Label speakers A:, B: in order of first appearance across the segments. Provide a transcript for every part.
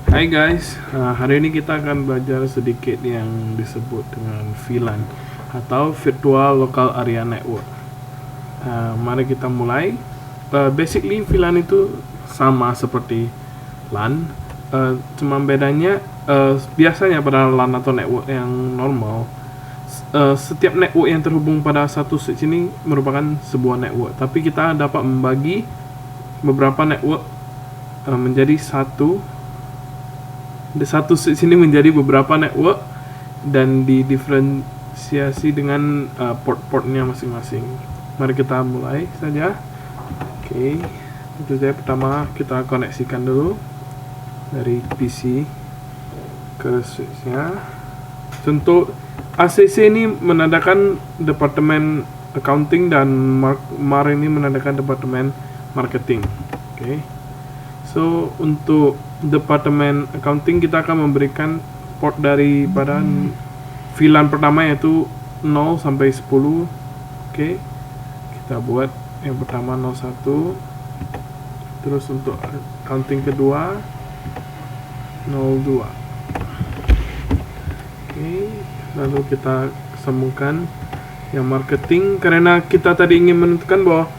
A: Hai guys, hari ini kita akan belajar sedikit yang disebut dengan VLAN atau Virtual Local Area Network. Mari kita mulai. Basically VLAN itu sama seperti LAN, cuma bedanya biasanya pada LAN atau network yang normal, setiap network yang terhubung pada satu switch ini merupakan sebuah network. Tapi kita dapat membagi beberapa network menjadi satu switch ini menjadi beberapa network dan didiferensiasi dengan port-portnya masing-masing. Mari kita mulai saja. Oke, itu saja. Pertama kita koneksikan dulu dari PC ke switchnya. Untuk ACC ini menandakan departemen accounting dan MAR ini menandakan departemen marketing. Oke. So, untuk departemen accounting kita akan memberikan port daripada VLAN pertama yaitu 0 sampai 10. Oke. Kita buat yang pertama 01. Terus untuk accounting kedua 02. Oke. Lalu kita sambungkan yang marketing karena kita tadi ingin menentukan bahwa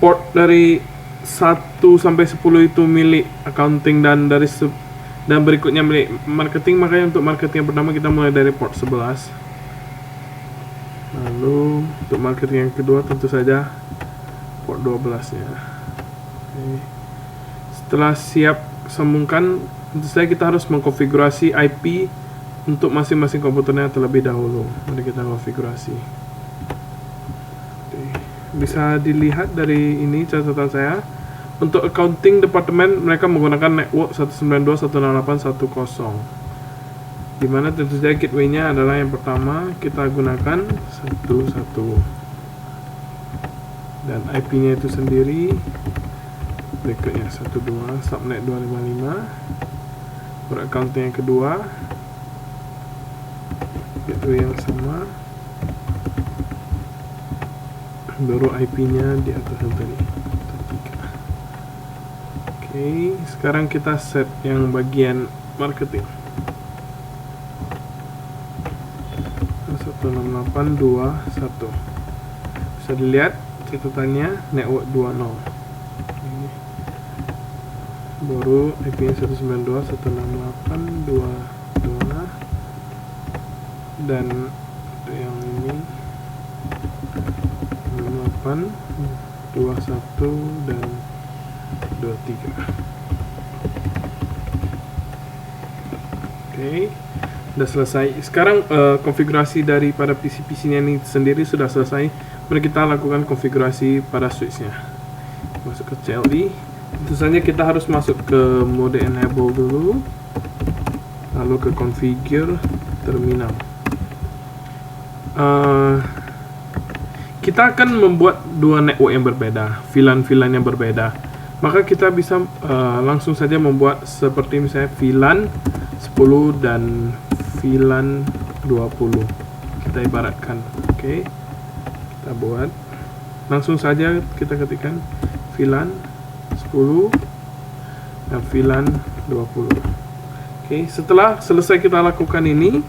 A: port dari 1 sampai 10 itu milik accounting dan dan berikutnya milik marketing, makanya untuk marketing yang pertama kita mulai dari port 11. Lalu untuk marketing yang kedua tentu saja port 12 nya. Oke. Setelah siap sambungkan, tentu saja kita harus mengkonfigurasi IP untuk masing-masing komputernya terlebih dahulu. Mari kita konfigurasi. Oke. Bisa dilihat dari ini catatan saya. Untuk accounting departemen mereka menggunakan network 192.168.1.0, dimana tentu saja gateway-nya adalah yang pertama kita gunakan 11 dan IP-nya itu sendiri berikutnya 12 subnet 255. Untuk accounting yang kedua gateway yang sama, baru IP-nya di atas tadi. Oke, sekarang kita set yang bagian marketing 168.2.1. Bisa dilihat catatannya network 20. Baru IP-nya 192.168.2.2 dan yang ini 8.21 dan 23. Oke, sudah selesai. Sekarang konfigurasi daripada PC-nya ini sendiri sudah selesai. Mari kita lakukan konfigurasi pada switchnya. Masuk ke CLI. Tentu saja kita harus masuk ke mode enable dulu, lalu ke configure terminal. Kita akan membuat dua network yang berbeda, VLAN yang berbeda. Maka kita bisa langsung saja membuat seperti misalnya VLAN 10 dan VLAN 20. Kita ibaratkan. Oke. Kita buat. Langsung saja kita ketikkan VLAN 10 dan VLAN 20. Oke, setelah selesai kita lakukan ini,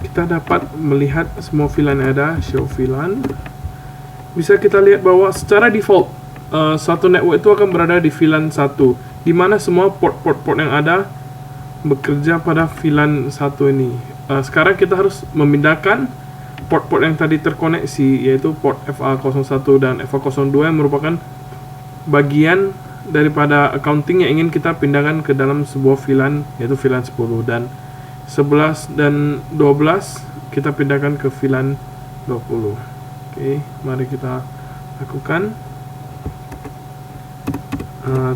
A: kita dapat melihat semua VLAN yang ada, show VLAN. Bisa kita lihat bahwa secara default satu network itu akan berada di VLAN 1, di mana semua port yang ada bekerja pada VLAN 1 ini. Sekarang kita harus memindahkan port yang tadi terkoneksi, yaitu port FA01 dan FA02 yang merupakan bagian daripada accounting yang ingin kita pindahkan ke dalam sebuah VLAN, yaitu VLAN 10, dan 11 dan 12 kita pindahkan ke VLAN 20. Oke, mari kita lakukan.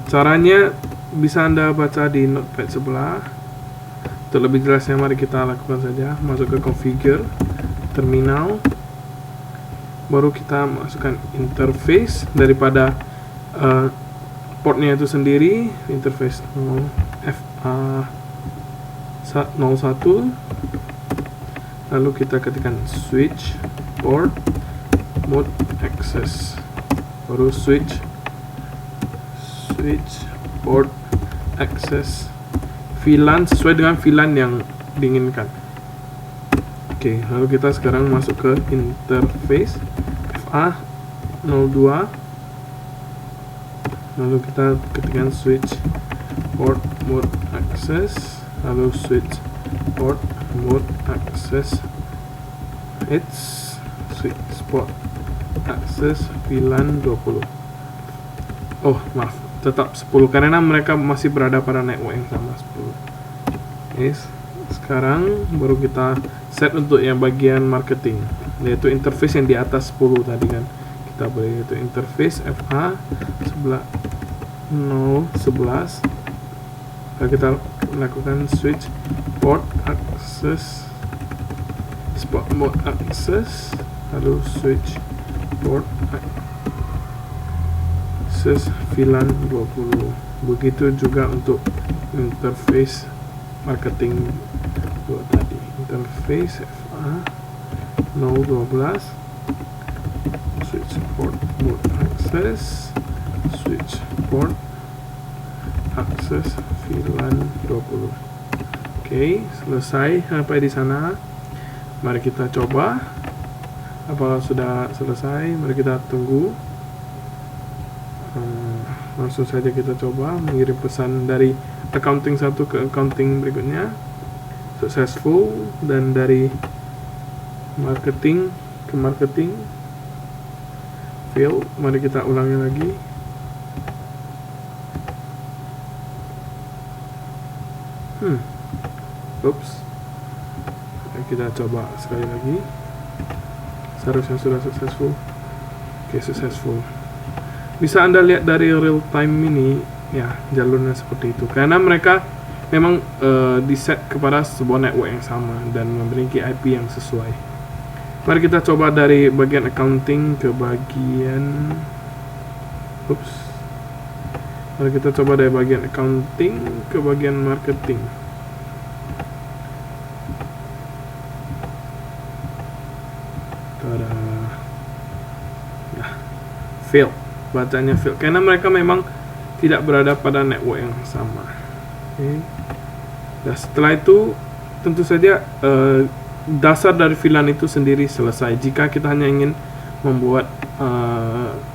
A: Caranya bisa Anda baca di notepad sebelah. Untuk lebih jelasnya mari kita lakukan saja. Masuk ke configure terminal, baru kita masukkan interface daripada portnya itu sendiri, interface FA01. Lalu kita ketikkan switch port mode access, baru switch port access VLAN sesuai dengan VLAN yang diinginkan. Oke, lalu kita sekarang masuk ke interface FA02, lalu kita ketikkan switch port mode access, lalu switch port mode access switch port access VLAN 20. Oh maaf, tetap 10 karena mereka masih berada pada network yang sama 10. Oke, sekarang baru kita set untuk yang bagian marketing, yaitu interface yang di atas 10 tadi kan. Kita boleh yaitu interface FA 11. Lalu kita lakukan switch port access spot mode access, lalu switch port access VLAN 20. Begitu juga untuk interface marketing 2 tadi. Interface FA 012 switch port mode access switch port access VLAN 20. Oke, selesai sampai di sana. Mari kita coba. Apakah sudah selesai? Mari kita tunggu. Langsung saja kita coba mengirim pesan dari accounting 1 ke accounting berikutnya. Successful. Dan dari marketing ke marketing fail. Mari kita ulangi lagi. Oops. Kita coba sekali lagi. Seharusnya sudah successful. Oke, successful. Bisa Anda lihat dari real time ini, ya jalurnya seperti itu. Karena mereka memang diset kepada sebuah network yang sama dan memiliki IP yang sesuai. Mari kita coba dari bagian accounting ke bagian Mari kita coba dari bagian accounting ke bagian marketing. Tada. Nah, fail. Bacanya fail karena mereka memang tidak berada pada network yang sama. Oke. Dan setelah itu tentu saja dasar dari VLAN itu sendiri selesai. Jika kita hanya ingin membuat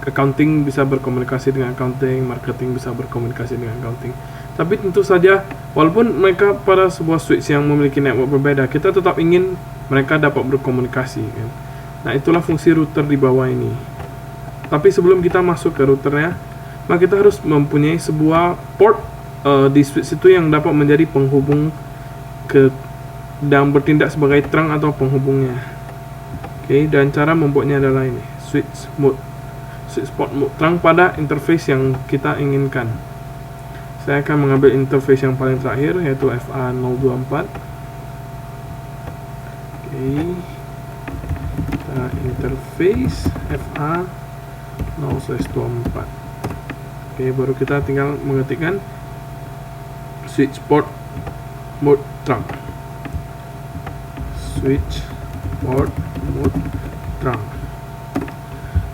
A: accounting bisa berkomunikasi dengan accounting, marketing bisa berkomunikasi dengan accounting. Tapi tentu saja walaupun mereka pada sebuah switch yang memiliki network berbeda, kita tetap ingin mereka dapat berkomunikasi kan? Nah, itulah fungsi router di bawah ini. Tapi sebelum kita masuk ke routernya, maka kita harus mempunyai sebuah port di switch itu yang dapat menjadi penghubung ke dan bertindak sebagai trunk atau penghubungnya. Oke, dan cara membuatnya adalah ini, switch port mode trunk pada interface yang kita inginkan. Saya akan mengambil interface yang paling terakhir, yaitu FA024. Oke, kita interface FA0/24. Oke, baru kita tinggal mengetikkan switch port mode trunk. Switch port mode trunk.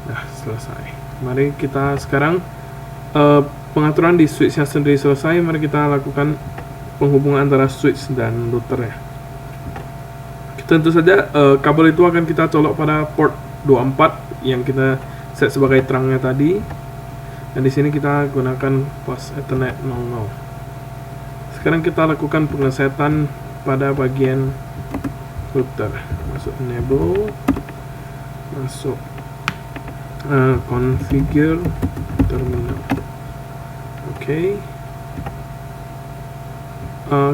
A: Nah, selesai. Mari kita sekarang pengaturan di switchnya sendiri selesai. Mari kita lakukan penghubungan antara switch dan router ya. Tentu saja kabel itu akan kita colok pada port 24 yang kita set sebagai trunknya tadi. Dan di sini kita gunakan bus Ethernet 00. Sekarang kita lakukan pengesetan pada bagian router. Masuk enable, masuk configure terminal. Oke.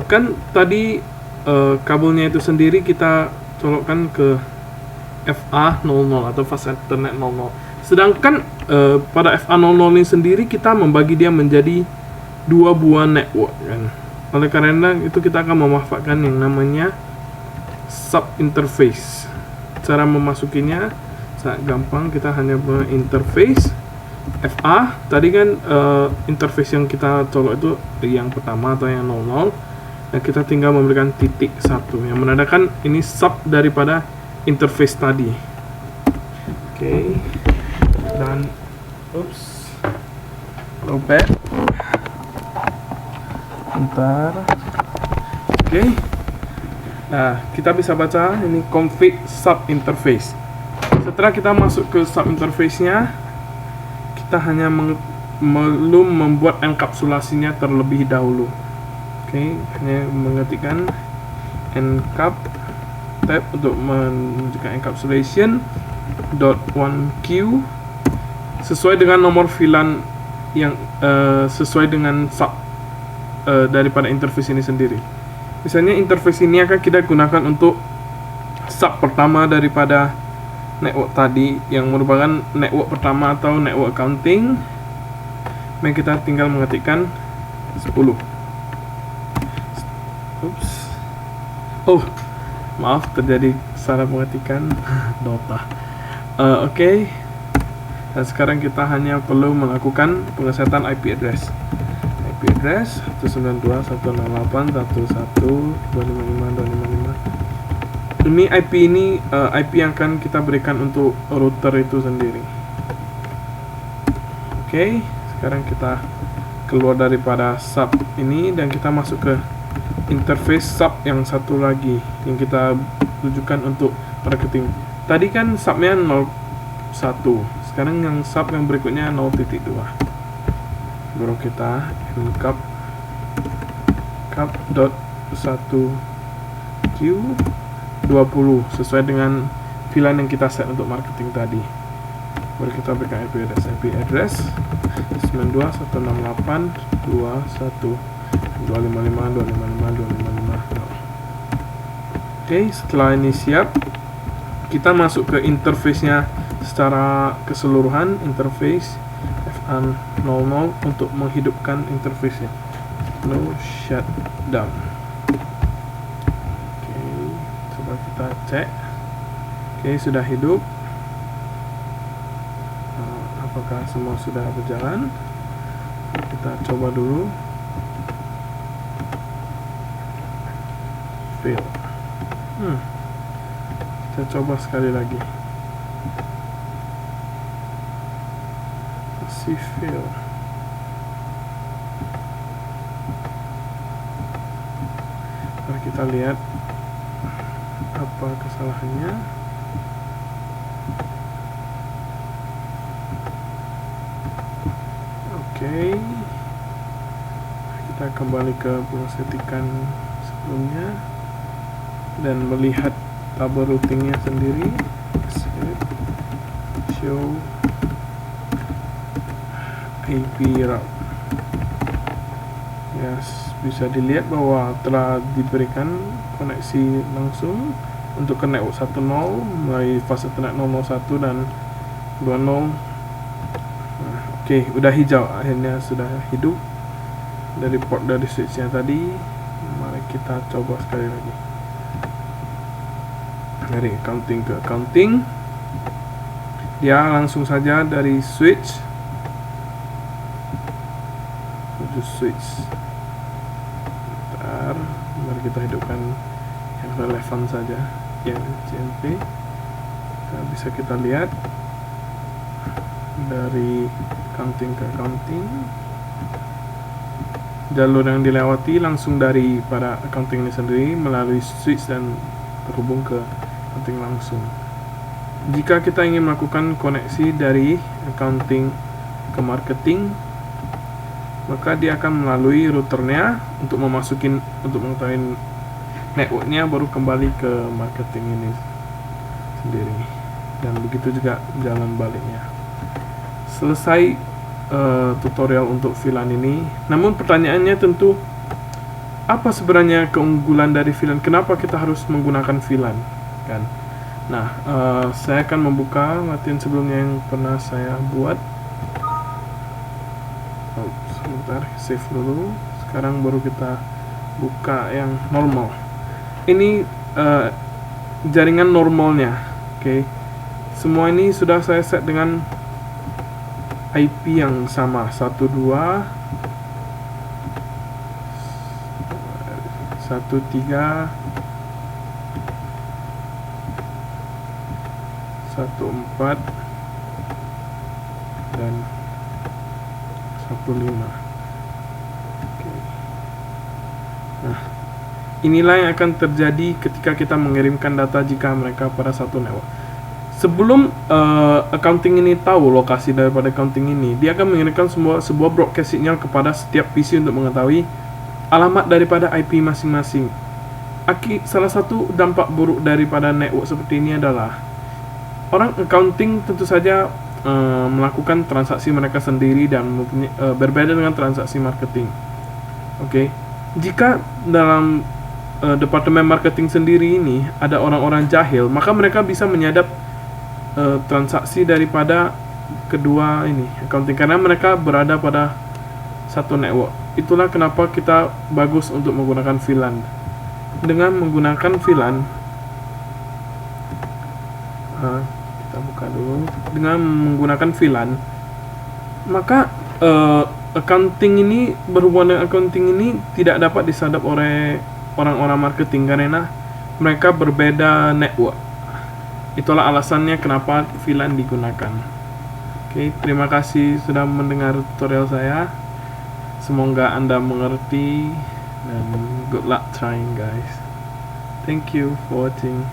A: Kan tadi kabelnya itu sendiri kita colokkan ke FA00 atau fast Ethernet 00. Sedangkan pada FA00 ini sendiri kita membagi dia menjadi dua buah network kan. Oleh karena itu kita akan memanfaatkan yang namanya sub interface. Cara memasukinya sangat gampang, kita hanya interface FA. Tadi kan interface yang kita colok itu yang pertama atau yang 00. Nah, kita tinggal memberikan titik 1 yang menandakan ini sub daripada interface tadi. Oke. Dan lowbat. Bentar. Oke. Nah, kita bisa baca ini config sub interface. Setelah kita masuk ke sub interface-nya, kita hanya belum membuat enkapsulasinya terlebih dahulu. Oke, hanya mengetikkan encap tab untuk menunjukkan encapsulation .1q sesuai dengan nomor VLAN yang sesuai dengan sub daripada interface ini sendiri. Misalnya interface ini akan kita gunakan untuk sub pertama daripada network tadi, yang merupakan network pertama atau network accounting. Maka kita tinggal mengetikkan 10. Oops. Oh, maaf, terjadi salah pengetikan Dota. Oke. Dan sekarang kita hanya perlu melakukan pengesetan IP address. IP address 192.168.1.255.255. Ini IP yang akan kita berikan untuk router itu sendiri. Oke, sekarang kita keluar daripada sub ini dan kita masuk ke interface sub yang satu lagi yang kita tujukan untuk marketing. Tadi kan subnya 01. Sekarang yang sub yang berikutnya 0.2. Baru kita encap cap.1q 20 sesuai dengan VLAN yang kita set untuk marketing tadi. Baru kita berikan IP address 92.168.255.255.255. Oke, setelah ini siap, kita masuk ke interface-nya secara keseluruhan. Interface FA00 untuk menghidupkan interface-nya. No shutdown. Oke, coba kita cek. Oke, sudah hidup. Apakah semua sudah berjalan? Kita coba dulu. Fail. Kita coba sekali lagi. Masih fail. Mari kita lihat apa kesalahannya. Oke, kita kembali ke settingan sebelumnya dan melihat tabel routingnya sendiri. Show IP route. Yes, bisa dilihat bahwa telah diberikan koneksi langsung untuk ke network 10 melalui fase Ethernet 001 dan 20. Oke, udah hijau, akhirnya sudah hidup dari port dari switchnya tadi. Mari kita coba sekali lagi. Dari accounting ke accounting, dia langsung saja dari switch menuju switch. Bentar, mari kita hidupkan yang relevan saja, yang CMP. Bisa kita lihat dari accounting ke accounting, jalur yang dilewati langsung dari pada accounting ini sendiri melalui switch dan terhubung ke accounting langsung. Jika kita ingin melakukan koneksi dari accounting ke marketing, maka dia akan melalui routernya untuk mengetahui networknya, baru kembali ke marketing ini sendiri, dan begitu juga jalan baliknya. Selesai tutorial untuk VLAN ini. Namun pertanyaannya tentu, apa sebenarnya keunggulan dari VLAN? Kenapa kita harus menggunakan VLAN? Kan? Nah, saya akan membuka latihan sebelumnya yang pernah saya buat. Sebentar, save dulu. Sekarang baru kita buka yang normal. Ini jaringan normalnya. Oke. Semua ini sudah saya set dengan IP yang sama, 12 13 14 dan 15. Oke. Nah, inilah yang akan terjadi ketika kita mengirimkan data jika mereka pada satu network. Sebelum accounting ini tahu lokasi daripada accounting ini, dia akan mengirimkan sebuah broadcast signal kepada setiap PC untuk mengetahui alamat daripada IP masing-masing. Salah satu dampak buruk daripada network seperti ini adalah orang accounting tentu saja melakukan transaksi mereka sendiri dan berbeda dengan transaksi marketing. Oke. Jika dalam departemen marketing sendiri ini ada orang-orang jahil, maka mereka bisa menyadap transaksi daripada kedua ini accounting karena mereka berada pada satu network. Itulah kenapa kita bagus untuk menggunakan VLAN. Dengan menggunakan VLAN, kita buka dulu. Dengan menggunakan VLAN, maka accounting ini, berhubungan dengan accounting ini tidak dapat disadap oleh orang-orang marketing karena mereka berbeda network. Itulah alasannya kenapa VLAN digunakan. Oke, terima kasih sudah mendengar tutorial saya. Semoga Anda mengerti dan good luck trying, guys. Thank you for watching.